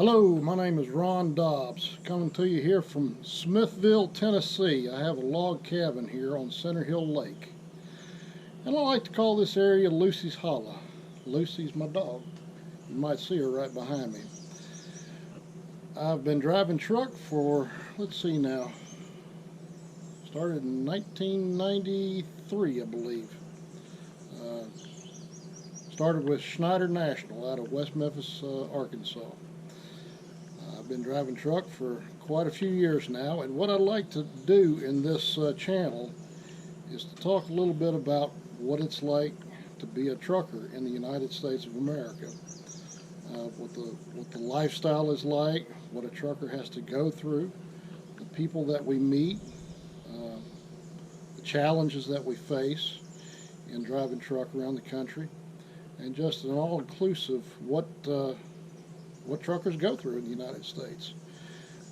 Hello, my name is Ron Dobbs, coming to you here from Smithville, Tennessee. I have a log cabin here on Center Hill Lake, and I like to call this area Lucy's Hollow. Lucy's my dog. You might see her right behind me. I've been driving truck for, let's see now, started in 1993, I believe. Uh, Started with Schneider National out of West Memphis, Arkansas. I've been driving truck for quite a few years now, and what I'd like to do in this channel is to talk a little bit about what it's like to be a trucker in the United States of America. What the lifestyle is like, what a trucker has to go through, the people that we meet, the challenges that we face in driving truck around the country, and just an all-inclusive what truckers go through in the United States.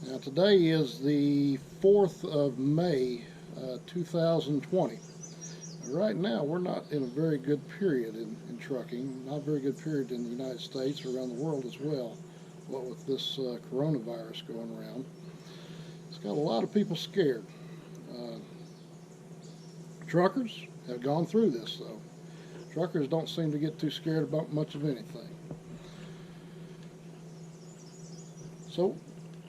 Now today is the 4th of May, 2020. Right now we're not in a very good period in trucking, not a very good period in the United States or around the world as well, what with this coronavirus going around. It's got a lot of people scared. Truckers have gone through this though. Truckers don't seem to get too scared about much of anything. So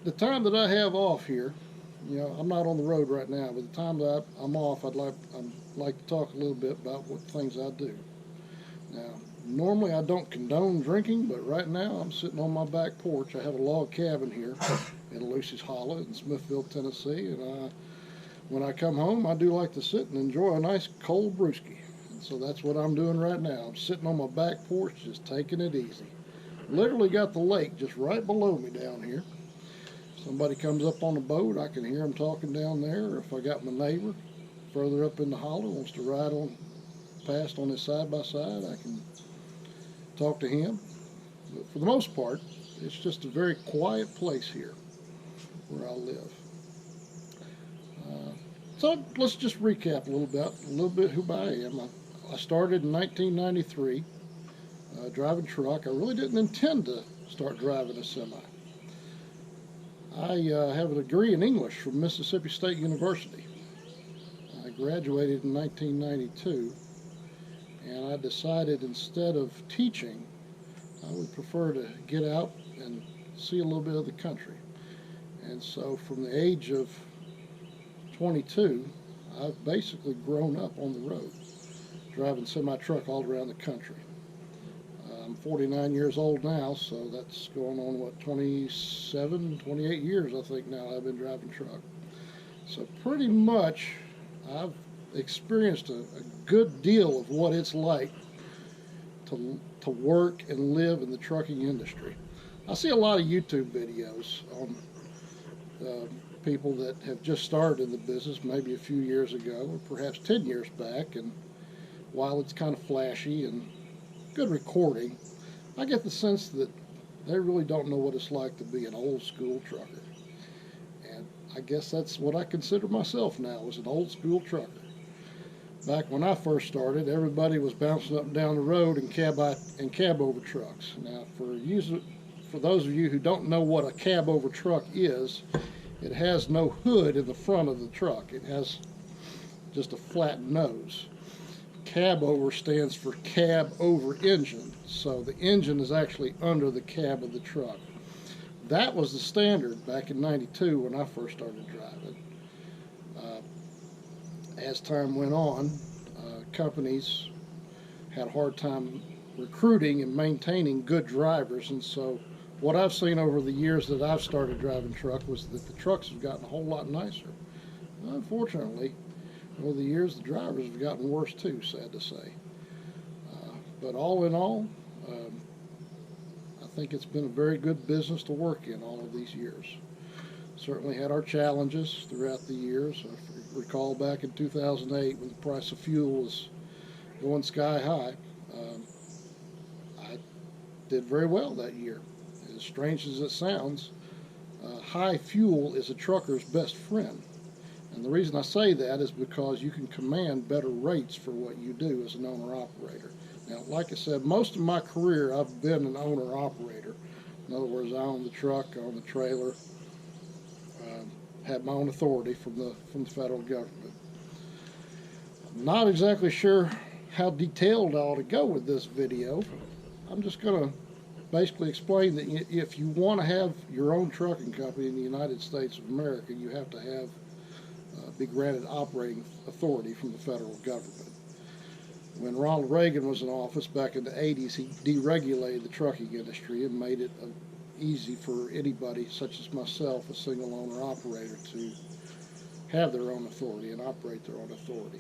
the time that I have off here, I'm not on the road right now, but the time that I'm off, I'd like to talk a little bit about what things I do. Now, normally I don't condone drinking, but right now I'm sitting on my back porch. I have a log cabin here in Lucy's Hollow in Smithville, Tennessee, and when I come home, I do like to sit and enjoy a nice cold brewski. And so that's what I'm doing right now. I'm sitting on my back porch, just taking it easy. Literally got the lake just right below me down here. If somebody comes up on a boat, I can hear them talking down there. Or if I got my neighbor further up in the hollow wants to ride on past on his side-by-side, I can talk to him. But for the most part, it's just a very quiet place here where I live. So let's just recap a little bit who I am. I started in 1993 driving truck. I really didn't intend to start driving a semi. I have a degree in English from Mississippi State University. I graduated in 1992, and I decided instead of teaching, I would prefer to get out and see a little bit of the country. And so from the age of 22, I've basically grown up on the road, driving semi-truck all around the country. I'm 49 years old now, so that's going on, 28 years, I think, now I've been driving truck. So pretty much I've experienced a good deal of what it's like to work and live in the trucking industry. I see a lot of YouTube videos on people that have just started in the business maybe a few years ago or perhaps 10 years back, and while it's kind of flashy and good recording, I get the sense that they really don't know what it's like to be an old school trucker. And I guess that's what I consider myself now, as an old school trucker. Back when I first started, everybody was bouncing up and down the road in cab over trucks. Now for those of you who don't know what a cab over truck is, it has no hood in the front of the truck. It has just a flat nose. Cab over stands for cab over engine. So the engine is actually under the cab of the truck. That was the standard back in '92 when I first started driving. As time went on, companies had a hard time recruiting and maintaining good drivers, and so what I've seen over the years that I've started driving truck was that the trucks have gotten a whole lot nicer. Unfortunately, over the years the drivers have gotten worse too, sad to say. But all in all, I think it's been a very good business to work in all of these years. Certainly had our challenges throughout the years. I recall back in 2008 when the price of fuel was going sky high. I did very well that year. As strange as it sounds, high fuel is a trucker's best friend. And the reason I say that is because you can command better rates for what you do as an owner-operator. Now, like I said, most of my career I've been an owner-operator. In other words, I own the truck, I own the trailer, have my own authority from the federal government. I'm not exactly sure how detailed I ought to go with this video. I'm just going to basically explain that if you want to have your own trucking company in the United States of America, you have to have be granted operating authority from the federal government. When Ronald Reagan was in office back in the 80s, he deregulated the trucking industry and made it easy for anybody, such as myself, a single owner operator, to have their own authority and operate their own authority.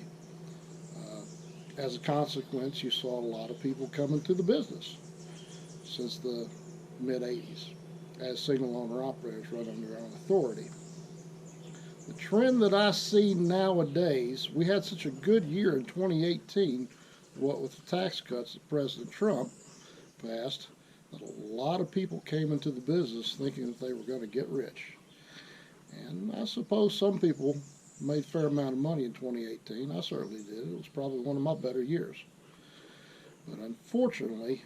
As a consequence, you saw a lot of people come into the business since the mid-80s as single owner operators running their own authority. The trend that I see nowadays, we had such a good year in 2018, what with the tax cuts that President Trump passed, that a lot of people came into the business thinking that they were going to get rich. And I suppose some people made a fair amount of money in 2018. I certainly did. It was probably one of my better years. But unfortunately,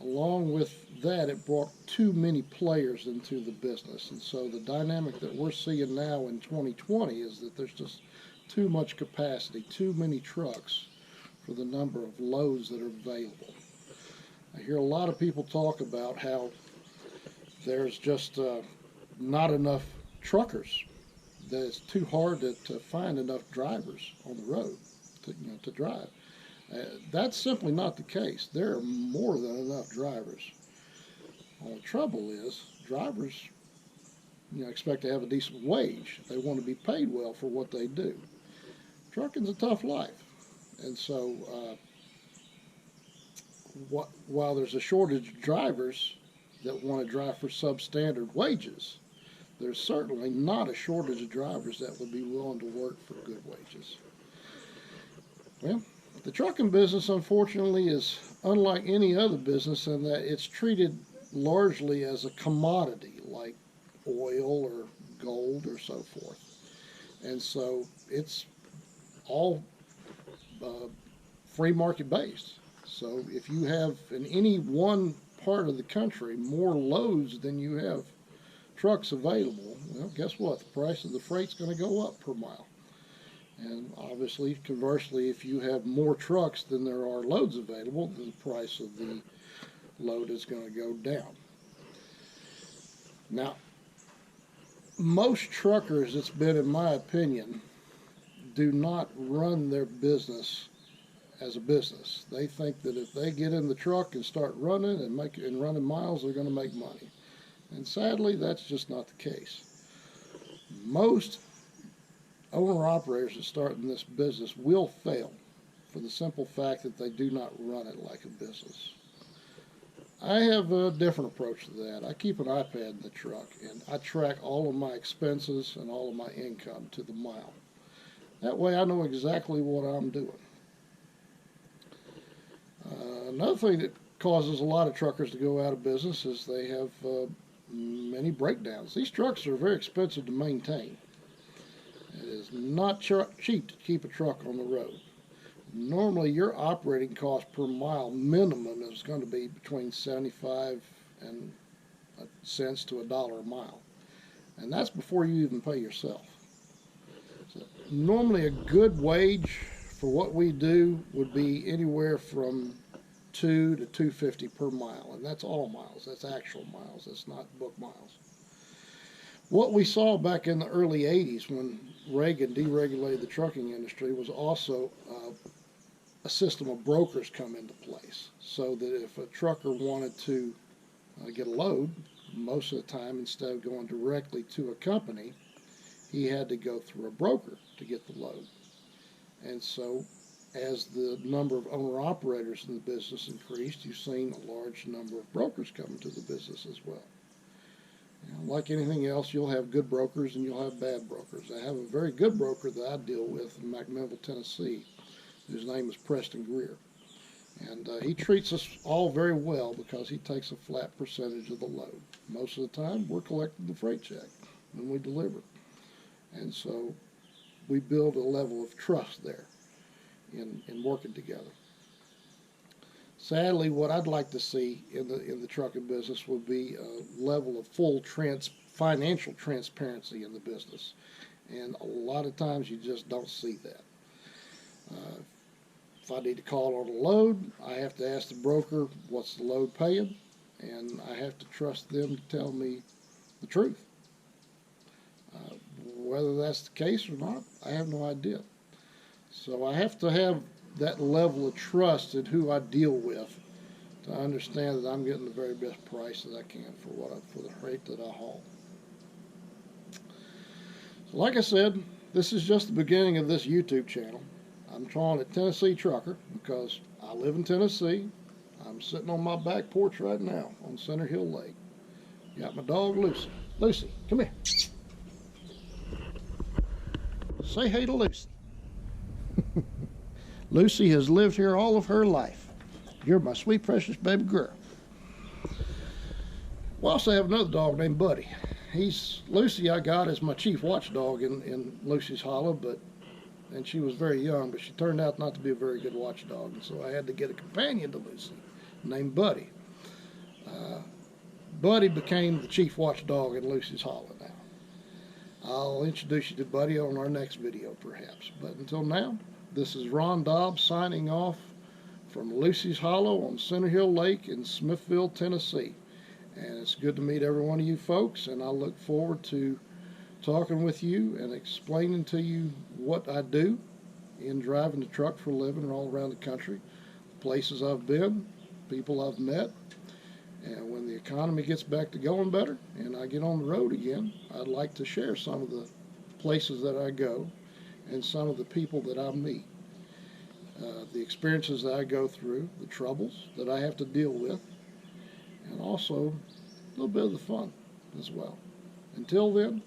along with that, it brought too many players into the business. And so the dynamic that we're seeing now in 2020 is that there's just too much capacity, too many trucks for the number of loads that are available. I hear a lot of people talk about how there's just not enough truckers, that it's too hard to find enough drivers on the road to drive. That's simply not the case. There are more than enough drivers. Well, the trouble is, drivers expect to have a decent wage. They want to be paid well for what they do. Trucking's a tough life. And so while there's a shortage of drivers that want to drive for substandard wages, there's certainly not a shortage of drivers that would be willing to work for good wages. Well, the trucking business, unfortunately, is unlike any other business in that it's treated largely as a commodity, like oil or gold or so forth. And so it's all free market based. So if you have in any one part of the country more loads than you have trucks available, well, guess what? The price of the freight's going to go up per mile. And obviously, conversely, if you have more trucks than there are loads available, then the price of the load is going to go down. Now, most truckers, it's been in my opinion, do not run their business as a business. They think that if they get in the truck and start running and running miles, they're going to make money. And sadly, that's just not the case. Most owner-operators that start in this business will fail for the simple fact that they do not run it like a business. I have a different approach to that. I keep an iPad in the truck, and I track all of my expenses and all of my income to the mile. That way I know exactly what I'm doing. Another thing that causes a lot of truckers to go out of business is they have many breakdowns. These trucks are very expensive to maintain. It is not cheap to keep a truck on the road. Normally, your operating cost per mile minimum is going to be between 75 cents to $1 a mile. And that's before you even pay yourself. So normally, a good wage for what we do would be anywhere from $2 to $2.50 per mile. And that's all miles. That's actual miles. That's not book miles. What we saw back in the early 80s when Reagan deregulated the trucking industry was also a system of brokers come into place, so that if a trucker wanted to get a load, most of the time, instead of going directly to a company, he had to go through a broker to get the load. And so as the number of owner-operators in the business increased, you've seen a large number of brokers come into the business as well. Like anything else, you'll have good brokers and you'll have bad brokers. I have a very good broker that I deal with in McMinnville, Tennessee, whose name is Preston Greer. And he treats us all very well because he takes a flat percentage of the load. Most of the time, we're collecting the freight check when we deliver. And so we build a level of trust there in working together. Sadly, what I'd like to see in the trucking business would be a level of full financial transparency in the business, and a lot of times you just don't see that. Uh, if I need to call on a load, I have to ask the broker what's the load paying, and I have to trust them to tell me the truth. Uh, Whether that's the case or not, I have no idea. So I have to have that level of trust in who I deal with to understand that I'm getting the very best price that I can for the freight that I haul. So like I said, this is just the beginning of this YouTube channel. I'm calling it Tennessee Trucker because I live in Tennessee. I'm sitting on my back porch right now on Center Hill Lake. Got my dog Lucy. Lucy, come here. Say hey to Lucy. Lucy has lived here all of her life. You're my sweet, precious baby girl. We also have another dog named Buddy. Lucy I got as my chief watchdog in Lucy's Hollow, and she was very young, but she turned out not to be a very good watchdog, and so I had to get a companion to Lucy named Buddy. Buddy became the chief watchdog in Lucy's Hollow now. I'll introduce you to Buddy on our next video, perhaps. But until now, this is Ron Dobbs signing off from Lucy's Hollow on Center Hill Lake in Smithville, Tennessee. And it's good to meet every one of you folks, and I look forward to talking with you and explaining to you what I do in driving the truck for a living all around the country, places I've been, people I've met. And when the economy gets back to going better and I get on the road again, I'd like to share some of the places that I go and some of the people that I meet. The experiences that I go through, the troubles that I have to deal with, and also a little bit of the fun as well. Until then,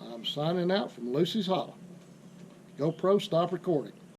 I'm signing out from Lucy's Hollow. GoPro, stop recording.